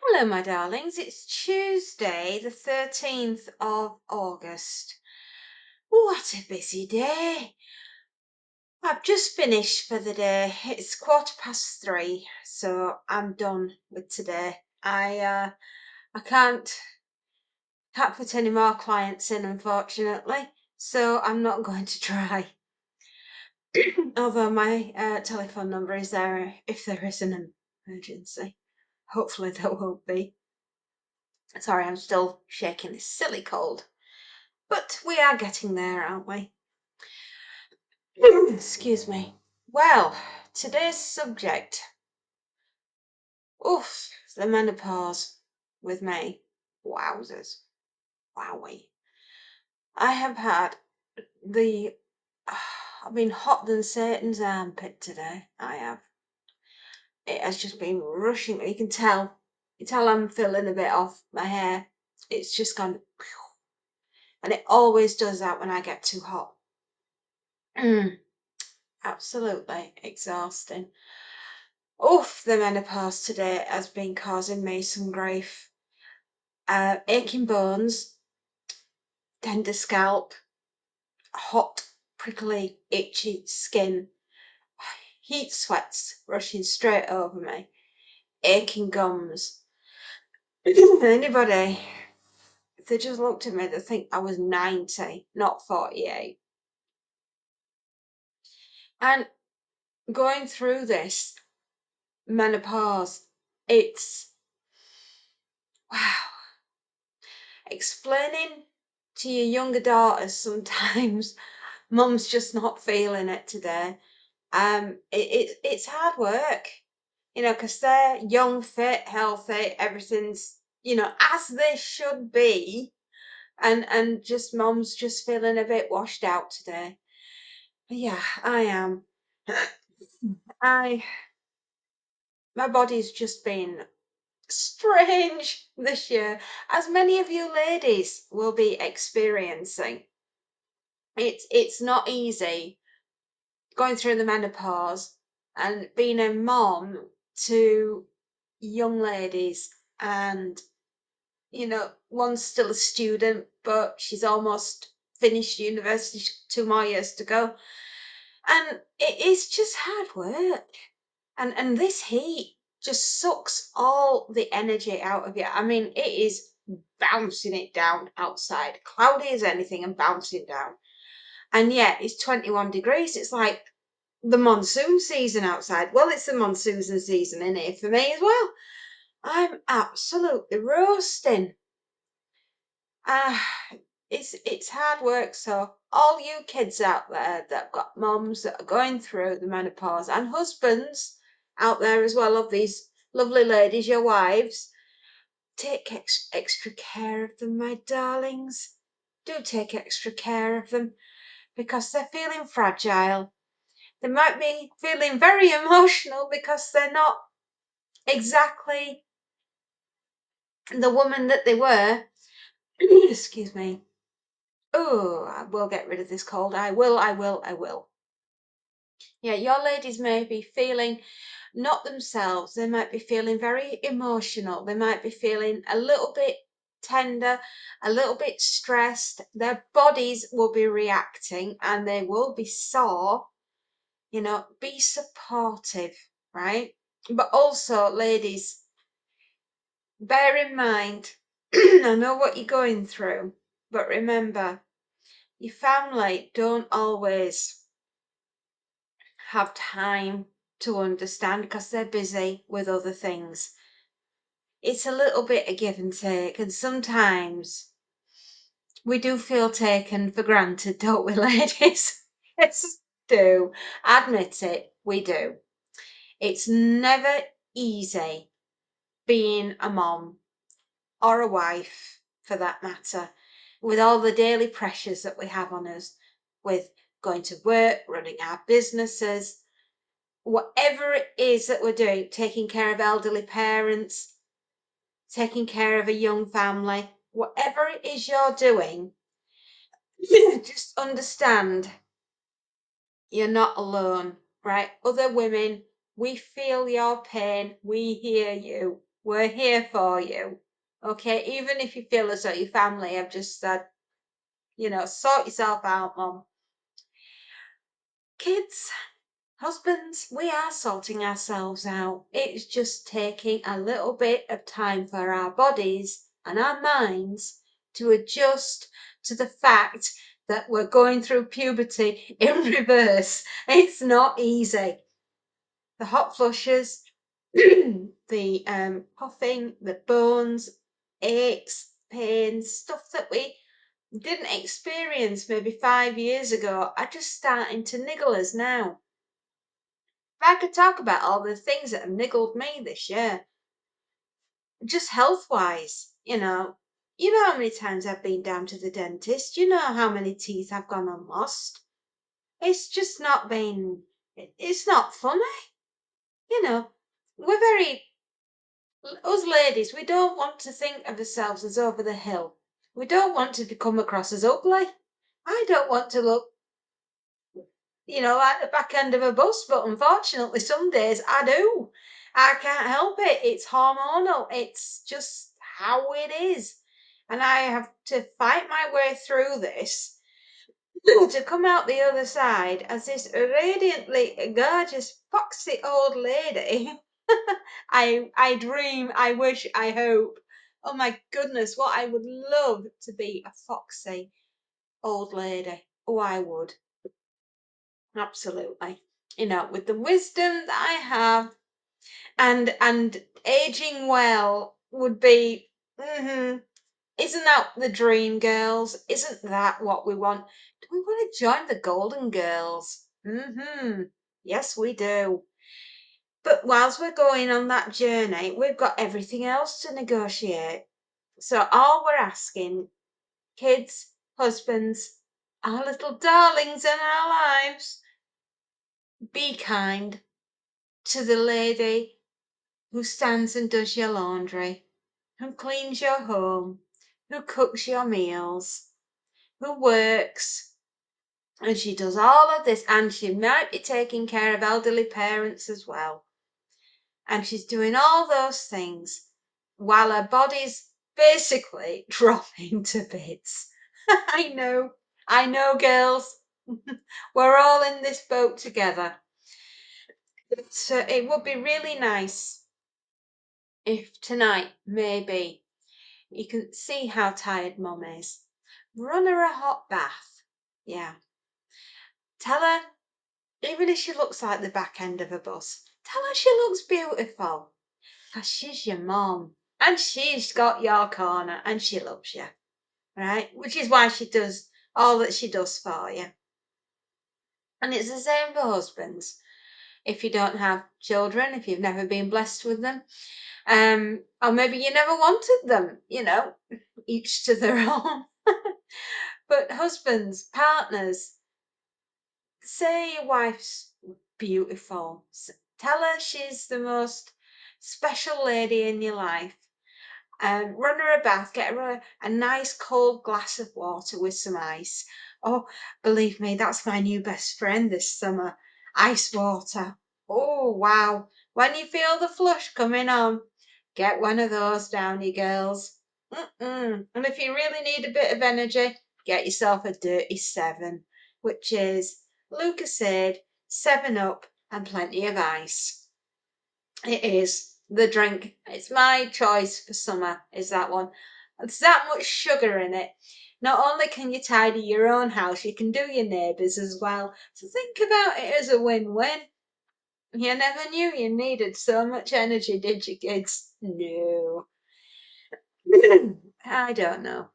Hello, my darlings. It's Tuesday, the 13th of August. What a busy day. I've just finished for the day. It's 3:15, so I'm done with today. I can't put any more clients in, unfortunately, so I'm not going to try. Although my telephone number is there if there is an emergency. Hopefully there won't be. Sorry, I'm still shaking this silly cold. But we are getting there, aren't we? Excuse me. Well, today's subject. Oof, the menopause with me. Wowzers. Wowie. I have had the. I've been hot than Satan's armpit today. I have. It has just been rushing. You can tell. You tell I'm feeling a bit off my hair. It's just gone. And it always does that when I get too hot. Absolutely exhausting. Oof, the menopause today has been causing me some grief. Aching bones, tender scalp, hot, prickly, itchy skin, heat sweats rushing straight over me, aching gums. Anybody, if they just looked at me, they think I was 90, not 48. And going through this menopause, it's wow. Explaining to your younger daughters sometimes, mum's just not feeling it today. It's hard work, because they're young, fit, healthy, everything's, as they should be, and just mum's just feeling a bit washed out today. But yeah, I am. I my body's just been strange this year, as many of you ladies will be experiencing. It's not easy going through the menopause and being a mom to young ladies, and one's still a student, but she's almost finished university, 2 more years to go, and it is just hard work, and this heat just sucks all the energy out of you. I mean, it is bouncing it down outside, cloudy as anything and bouncing down, and yet it's 21 degrees. It's like the monsoon season outside. Well, it's the monsoon season in here for me as well. I'm absolutely roasting. Ah, it's hard work. So all you kids out there that got mums that are going through the menopause, and husbands out there as well of these lovely ladies, your wives, take extra care of them, my darlings. Do take extra care of them, because they're feeling fragile. They might be feeling very emotional because they're not exactly the woman that they were. Excuse me. Oh, I will get rid of this cold. I will. Yeah, your ladies may be feeling not themselves. They might be feeling very emotional. They might be feeling a little bit tender, a little bit stressed. Their bodies will be reacting and they will be sore. Be supportive, right? But also, ladies, bear in mind, I know what you're going through, but remember, your family don't always have time to understand because they're busy with other things. It's a little bit of give and take, and sometimes we do feel taken for granted, don't we, ladies? Yes, do. Admit it, we do. It's never easy being a mom, or a wife for that matter, with all the daily pressures that we have on us, with going to work, running our businesses, whatever it is that we're doing, taking care of elderly parents, taking care of a young family, whatever it is you're doing, just understand you're not alone, right? Other women, we feel your pain, we hear you. We're here for you. Okay, even if you feel as though your family have just said, sort yourself out, Mum. Kids, husbands, we are sorting ourselves out. It's just taking a little bit of time for our bodies and our minds to adjust to the fact that we're going through puberty in reverse. It's not easy. The hot flushes, the puffing, the bones, aches, pains, stuff that we didn't experience maybe 5 years ago are just starting to niggle us now. If I could talk about all the things that have niggled me this year, just health wise, how many times I've been down to the dentist, you know how many teeth I've gone and lost. It's just not been, it's not funny, you know. We're very, us ladies, we don't want to think of ourselves as over the hill. We don't want to come across as ugly. I don't want to look like the back end of a bus, but unfortunately, some days I do. I can't help it. It's hormonal. It's just how it is. And I have to fight my way through this to come out the other side as this radiantly gorgeous, foxy old lady. I dream, I wish, I hope. Oh my goodness, what I would love to be a foxy old lady. Oh, I would. Absolutely. With the wisdom that I have and aging well would be, isn't that the dream, girls? Isn't that what we want? Do we want to join the Golden Girls? Yes, we do. But whilst we're going on that journey, we've got everything else to negotiate. So all we're asking, kids, husbands, our little darlings in our lives, be kind to the lady who stands and does your laundry, who cleans your home, who cooks your meals, who works, and she does all of this, and she might be taking care of elderly parents as well. And she's doing all those things while her body's basically dropping to bits. I know, girls. We're all in this boat together. So it would be really nice if tonight, maybe, you can see how tired Mum is. Run her a hot bath. Yeah. Tell her, even if she looks like the back end of a bus, tell her she looks beautiful. Because she's your mum. And she's got your corner and she loves you. Right? Which is why she does all that she does for you. And it's the same for husbands. If you don't have children, if you've never been blessed with them, or maybe you never wanted them, each to their own. But husbands, partners, say your wife's beautiful. Tell her she's the most special lady in your life. Run her a bath, get her a nice cold glass of water with some ice. Oh, believe me, that's my new best friend this summer. Ice water. Oh, wow. When you feel the flush coming on, get one of those down, you girls. And if you really need a bit of energy, get yourself a dirty 7, which is Lucasade, 7 Up, and plenty of ice. It is the drink. It's my choice for summer, is that one. There's that much sugar in it. Not only can you tidy your own house, you can do your neighbours as well. So think about it as a win-win. You never knew you needed so much energy, did you, kids? No. I don't know.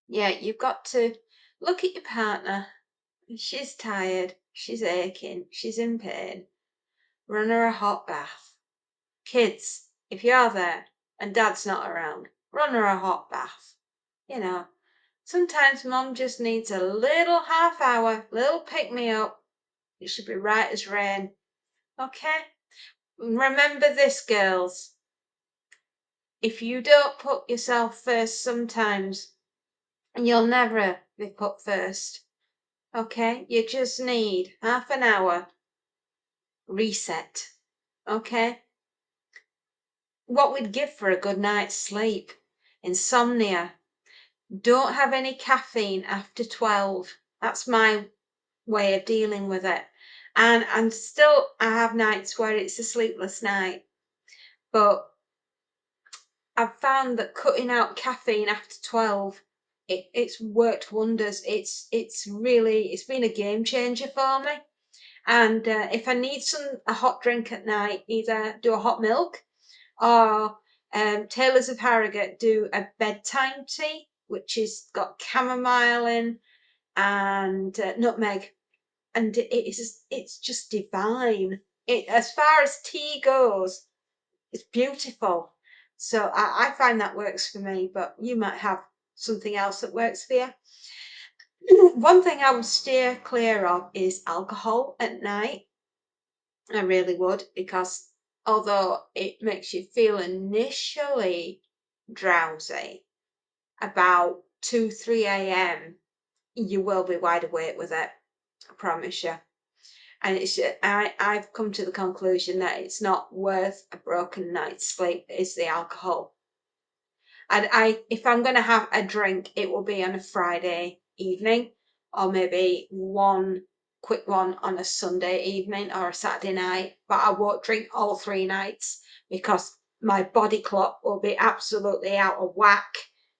Yeah, you've got to look at your partner. She's tired, she's aching, she's in pain. Run her a hot bath. Kids, if you're there and dad's not around, run her a hot bath. Sometimes mum just needs a little half hour, little pick me up. It should be right as rain. Okay? Remember this, girls. If you don't put yourself first sometimes, you'll never be put first. Okay? You just need half an hour reset. Okay? what we'd give for a good night's sleep. Insomnia. Don't have any caffeine after 12. That's my way of dealing with it. And still I have nights where it's a sleepless night. But I've found that cutting out caffeine after 12, it's worked wonders. It's been a game changer for me. And if I need a hot drink at night, either do a hot milk or Taylor's of Harrogate do a bedtime tea, which is got chamomile in and nutmeg, and it's just divine. As far as tea goes, it's beautiful. So I find that works for me, but you might have something else that works for you. One thing I would steer clear of is alcohol at night. I really would, because although it makes you feel initially drowsy, about 2, 3 a.m., you will be wide awake with it. I promise you. And I've come to the conclusion that it's not worth a broken night's sleep. It's the alcohol. And if I'm going to have a drink, it will be on a Friday evening, or maybe one quick one on a Sunday evening or a Saturday night. But I won't drink all 3 nights, because my body clock will be absolutely out of whack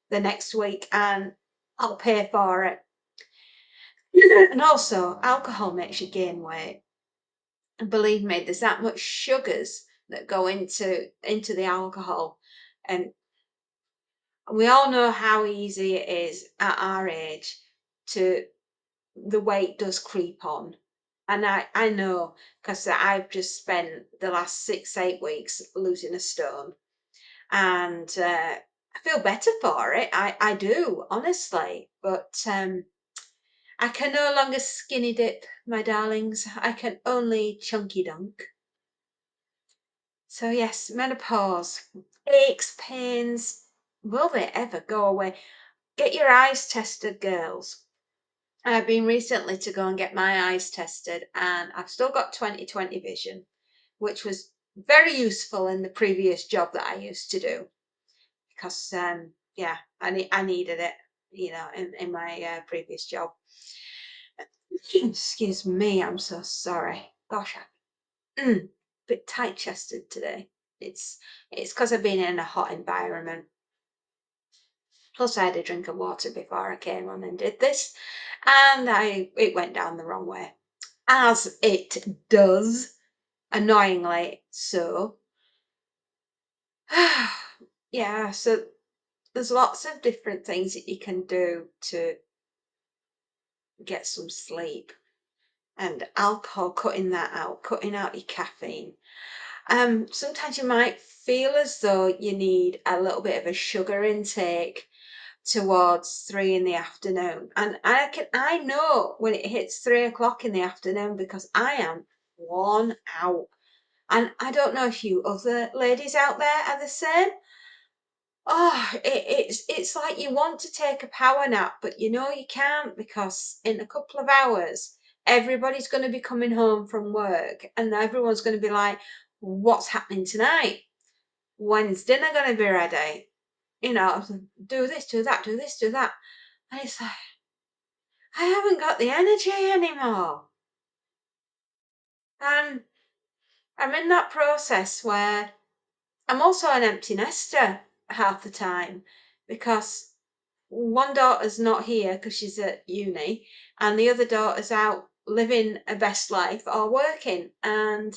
the next week, and I'll pay for it. And also, alcohol makes you gain weight. And believe me, there's that much sugars that go into the alcohol. And we all know how easy it is at our age to the weight does creep on. And I know, because I've just spent the last 6, 8 weeks losing a stone. And I feel better for it. I do, honestly. But I can no longer skinny dip, my darlings. I can only chunky dunk. So yes, menopause. Aches, pains. Will they ever go away? Get your eyes tested, girls. I've been recently to go and get my eyes tested, and I've still got 20/20 vision, which was very useful in the previous job that I used to do, because yeah, I needed it, in my previous job. Excuse me, I'm so sorry. Gosh, I'm a bit tight chested today. It's because I've been in a hot environment. Plus, I had a drink of water before I came on and did this, and it went down the wrong way, as it does, annoyingly so. Yeah, so there's lots of different things that you can do to get some sleep, and alcohol, cutting out your caffeine. Sometimes you might feel as though you need a little bit of a sugar intake towards 3 in the afternoon. And I know when it hits 3 o'clock in the afternoon, because I am worn out. And I don't know if you other ladies out there are the same. Oh, it's like you want to take a power nap, but you know you can't, because in a couple of hours everybody's going to be coming home from work, and everyone's going to be like, what's happening tonight? When's dinner going to be ready? Do this, do that, do this, do that. And it's like, I haven't got the energy anymore. And I'm in that process where I'm also an empty nester half the time, because one daughter's not here because she's at uni, and the other daughter's out living a best life or working. And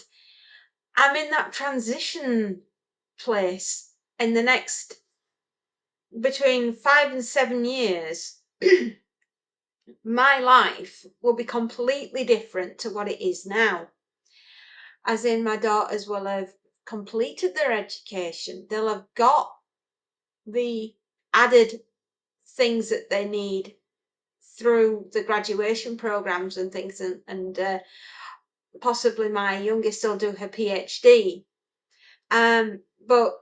I'm in that transition place in the next between 5 and 7 years. My life will be completely different to what it is now. As in, my daughters will have completed their education, they'll have got the added things that they need through the graduation programs and things, and possibly my youngest will do her PhD. But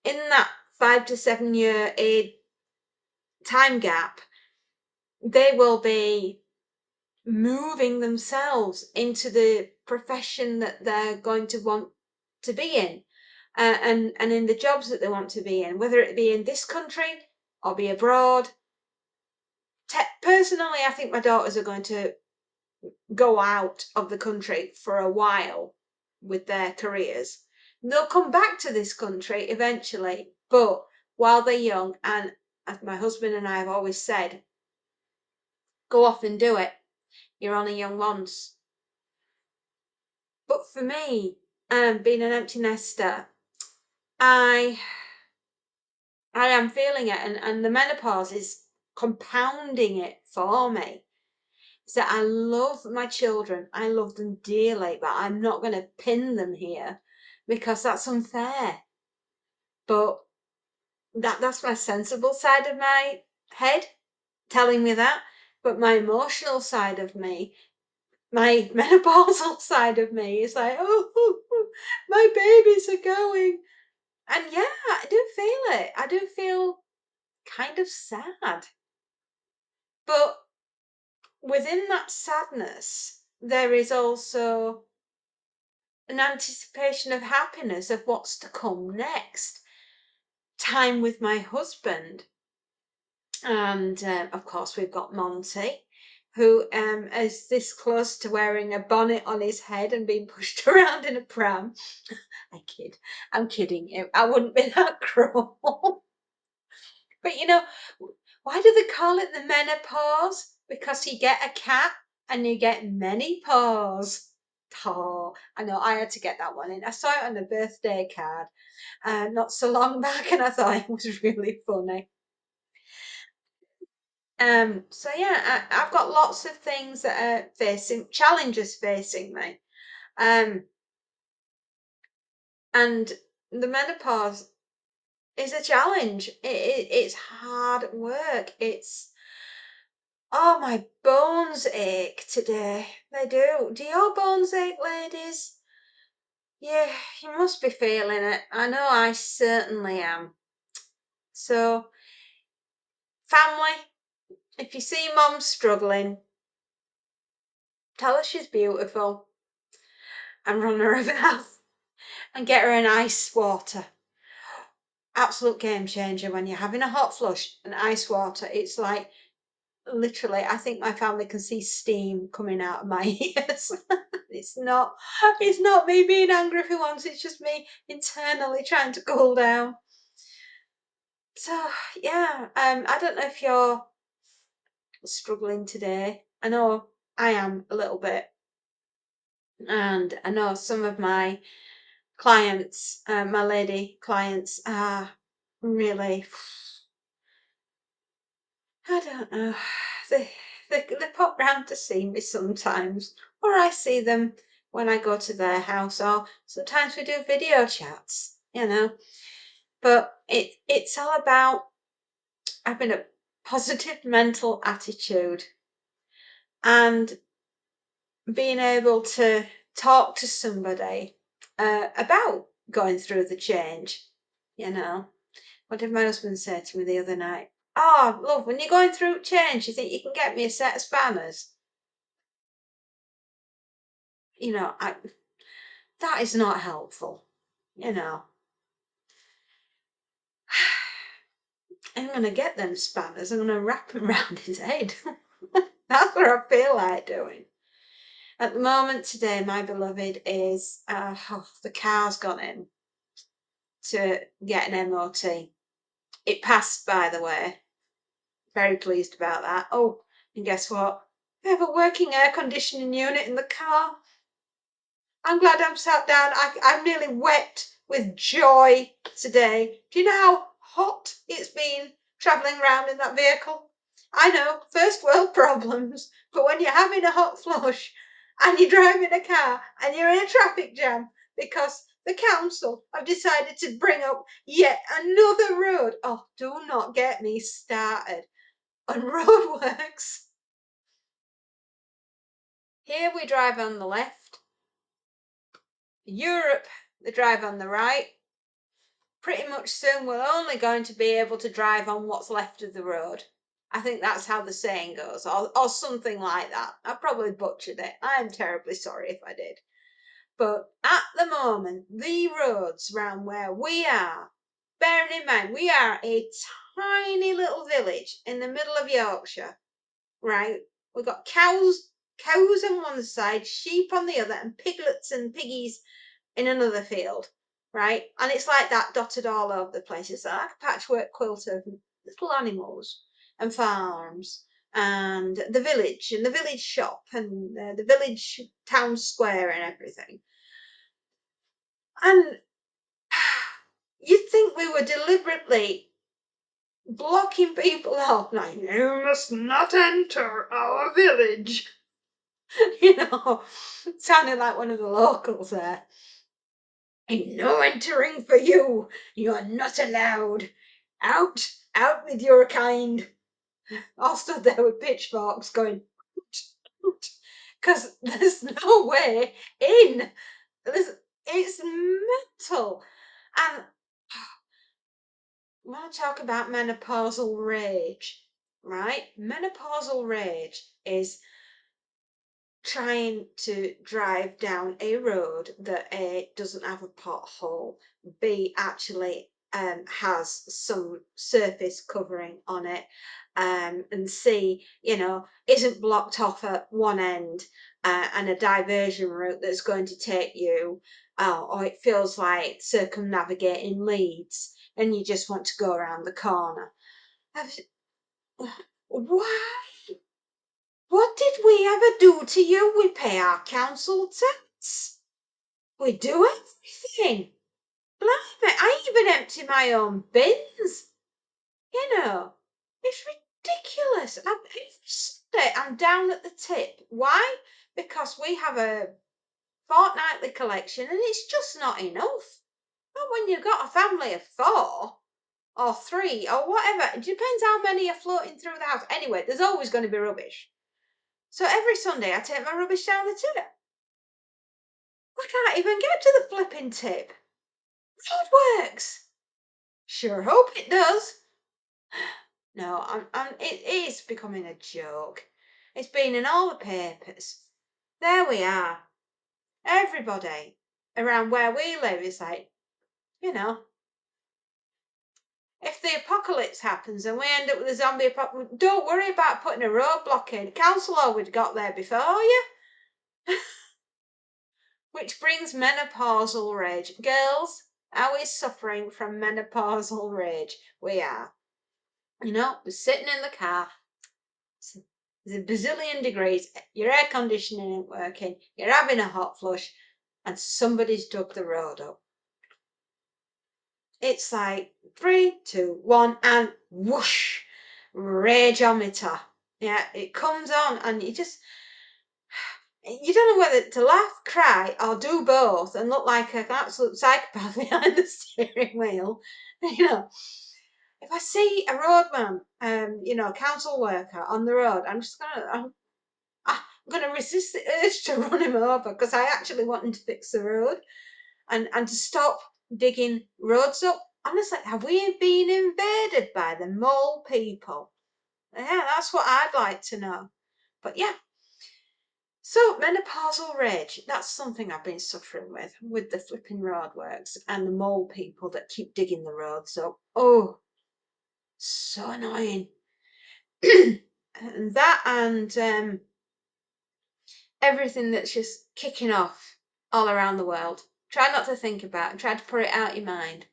in that 5 to 7 year age time gap, they will be moving themselves into the profession that they're going to want to be in. and in the jobs that they want to be in, whether it be in this country or be abroad. Personally, I think my daughters are going to go out of the country for a while with their careers. They'll come back to this country eventually, but while they're young, and as my husband and I have always said, go off and do it. You're only young once. But for me, being an empty nester, I am feeling it, and the menopause is compounding it for me. So I love my children. I love them dearly, but I'm not going to pin them here because that's unfair. But that's my sensible side of my head telling me that. But my emotional side of me, my menopausal side of me is like, oh, my babies are going. And yeah, I do feel it. I do feel kind of sad. But within that sadness, there is also an anticipation of happiness of what's to come next. Time with my husband. And of course, we've got Monty, who is this close to wearing a bonnet on his head and being pushed around in a pram. I kid. I'm kidding. I wouldn't be that cruel. But why do they call it the menopause? Because you get a cat and you get many paws. Oh, I know, I had to get that one in. I saw it on a birthday card not so long back, and I thought it was really funny. So yeah, I've got lots of things that are challenges facing me. Um, and the menopause is a challenge. It's hard work. Oh, my bones ache today. They do. Do your bones ache, ladies? Yeah, you must be feeling it. I know I certainly am. So, family, if you see mum struggling, tell her she's beautiful and run her a bath and get her an ice water. Absolute game changer when you're having a hot flush and ice water. It's like literally, I think my family can see steam coming out of my ears. it's not it's not me being angry for once, it's just me internally trying to cool down. So yeah, I don't know if you're struggling today. I know I am a little bit, and I know some of my clients, my lady clients, are really, I don't know. They pop round to see me sometimes, or I see them when I go to their house, or sometimes we do video chats, But it's all about having a positive mental attitude and being able to talk to somebody about going through the change, What did my husband say to me the other night? Oh, love, when you're going through change, you think you can get me a set of spanners? I that is not helpful, you know. I'm gonna get them spanners. I'm gonna wrap them around his head. That's what I feel like doing. At the moment today, my beloved is the car's gone in to get an MOT. It passed, by the way. Very pleased about that. Oh, and guess what? I have a working air conditioning unit in the car. I'm glad I'm sat down. I'm nearly wet with joy today. Do you know how hot it's been travelling around in that vehicle? I know, first world problems, but when you're having a hot flush and you're driving a car and you're in a traffic jam because the council have decided to bring up yet another road. Oh, do not get me started on roadworks. Here we drive on the left. Europe, they drive on the right. Pretty much soon we're only going to be able to drive on what's left of the road. I think that's how the saying goes, or something like that. I probably butchered it. I'm terribly sorry if I did. But at the moment, the roads round where we are, bearing in mind we are a tiny little village in the middle of Yorkshire, right? We've got cows on one side, sheep on the other, and piglets and piggies in another field, right? And it's like that dotted all over the place. It's like a patchwork quilt of little animals and farms and the village shop and the village town square and everything. And you'd think we were deliberately blocking people off, like, you must not enter our village. Sounding like one of the locals there. Ain't no entering for you. You are not allowed. Out, out with your kind. I stood there with pitchforks going, because there's no way in. It's mental. And I want to talk about menopausal rage, right? Menopausal rage is trying to drive down a road that A doesn't have a pothole, B actually has some surface covering on it, and C, isn't blocked off at one end, and a diversion route that's going to take you, or it feels like circumnavigating Leeds, and you just want to go around the corner. Why? What did we ever do to you? We pay our council tax. We do everything. Blimey, I even empty my own bins. It's ridiculous. Every Sunday I'm down at the tip. Why? Because we have a fortnightly collection and it's just not enough. But when you've got a family of 4 or 3 or whatever, it depends how many are floating through the house. Anyway, there's always going to be rubbish. So every Sunday I take my rubbish down the tip. I can't even get to the flipping tip. Roadworks. Sure hope it does. No, it is becoming a joke. It's been in all the papers. There we are. Everybody around where we live is like, if the apocalypse happens and we end up with a zombie apocalypse, don't worry about putting a roadblock in. Council already got there before you. Which brings menopausal rage. Girls, are we suffering from menopausal rage? We are. We're sitting in the car. There's a bazillion degrees. Your air conditioning ain't working. You're having a hot flush, and somebody's dug the road up. It's like 3, 2, 1, and whoosh, rageometer. Yeah, it comes on, and you don't know whether to laugh, cry, or do both and look like an absolute psychopath behind the steering wheel. If I see a roadman, council worker on the road, I'm gonna resist the urge to run him over because I actually want him to fix the road and to stop digging roads up. Honestly, have we been invaded by the mole people? Yeah, that's what I'd like to know. But yeah. So menopausal rage, that's something I've been suffering with the flipping roadworks and the mole people that keep digging the roads up. Oh, so annoying. And that and everything that's just kicking off all around the world. Try not to think about it. Try to put it out of your mind.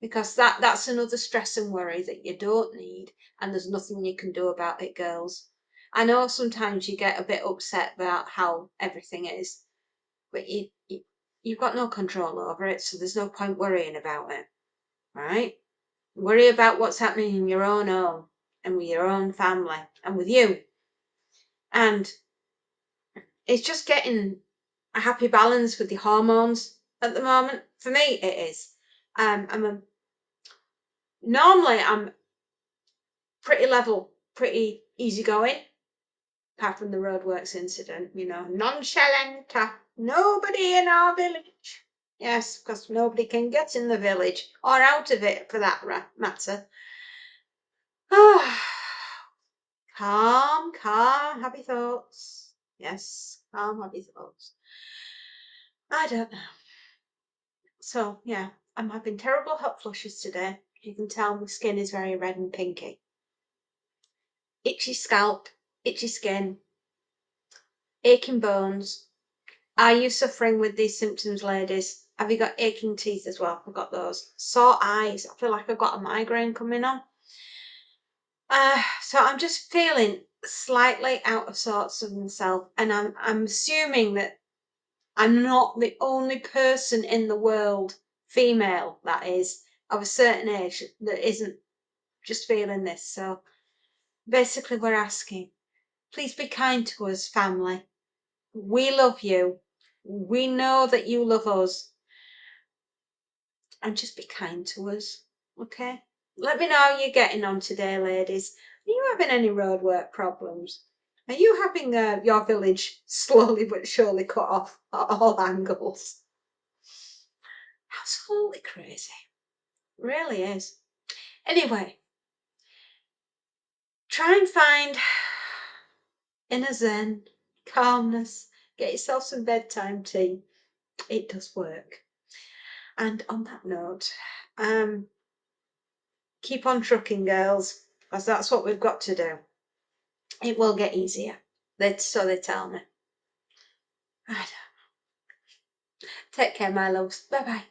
Because that's another stress and worry that you don't need, and there's nothing you can do about it, girls. I know sometimes you get a bit upset about how everything is, but you've got no control over it, so there's no point worrying about it, right? Worry about what's happening in your own home and with your own family and with you. And it's just getting a happy balance with the hormones at the moment. For me, it is. Normally I'm pretty level, pretty easygoing, apart from the roadworks incident, nonchalant. Nobody in our village. Yes, because nobody can get in the village or out of it for that matter. Calm, happy thoughts. Yes, calm, happy thoughts. I don't know. So yeah, I'm having terrible hot flushes today. You can tell my skin is very red and pinky. Itchy scalp, itchy skin, aching bones. Are you suffering with these symptoms, ladies? Have you got aching teeth as well? I've got those. Sore eyes. I feel like I've got a migraine coming on. So I'm just feeling slightly out of sorts of myself, and I'm assuming that I'm not the only person in the world, female that is, of a certain age that isn't just feeling this. So basically we're asking, please be kind to us, family. We love you. We know that you love us. And just be kind to us, okay? Let me know how you're getting on today, ladies. Are you having any roadwork problems? Are you having your village slowly but surely cut off at all angles? Absolutely crazy. Really is. Anyway, try and find inner zen, calmness, get yourself some bedtime tea. It does work. And on that note, keep on trucking, girls, as that's what we've got to do. It will get easier. So they tell me. I don't. Take care, my loves. Bye bye.